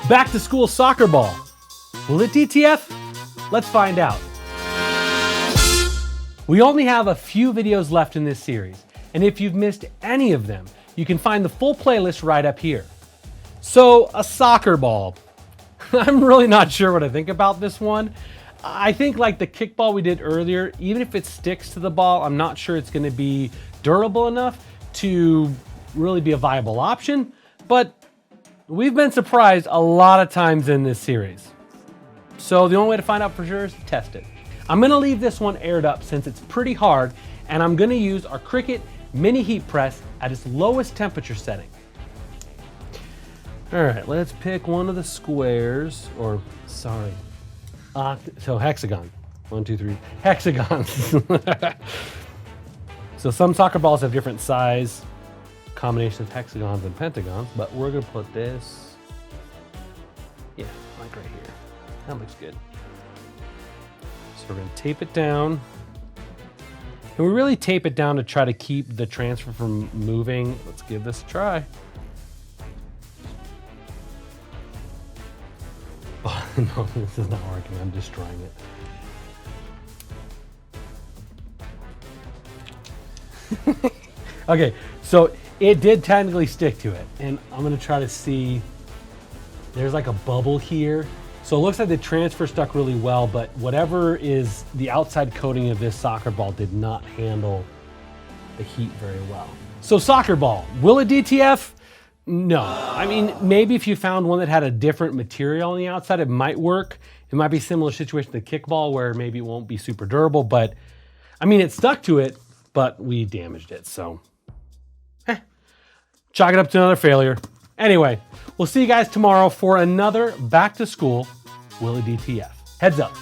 Back to school soccer ball. Will it DTF? Let's find out. We only have a few videos left in this series, and if you've missed any of them, you can find the full playlist right up here. So, a soccer ball. I'm really not sure what I think about this one. I think like the kickball we did earlier, even if it sticks to the ball, I'm not sure it's going to be durable enough to really be a viable option, but we've been surprised a lot of times in this series. So the only way to find out for sure is to test it. I'm gonna leave this one aired up since it's pretty hard, and I'm gonna use our Cricut Mini heat press at its lowest temperature setting. All right, let's pick one of the squares, or sorry, so hexagon. 1, 2, 3, hexagons. So some soccer balls have different size combinations of hexagons and pentagons, but we're gonna put this, yeah, like right here. That looks good. So we're gonna tape it down. And we really tape it down to try to keep the transfer from moving. Let's give this a try. Oh, no, this is not working. I'm destroying it. Okay, so it did technically stick to it. And I'm gonna try to see, there's like a bubble here. So it looks like the transfer stuck really well, but whatever is the outside coating of this soccer ball did not handle the heat very well. So soccer ball, will it DTF? No. I mean, maybe if you found one that had a different material on the outside, it might work. It might be a similar situation to the kickball where maybe it won't be super durable, but I mean, it stuck to it, but we damaged it, so chalk it up to another failure. Anyway, we'll see you guys tomorrow for another back to school Will It DTF. Heads up.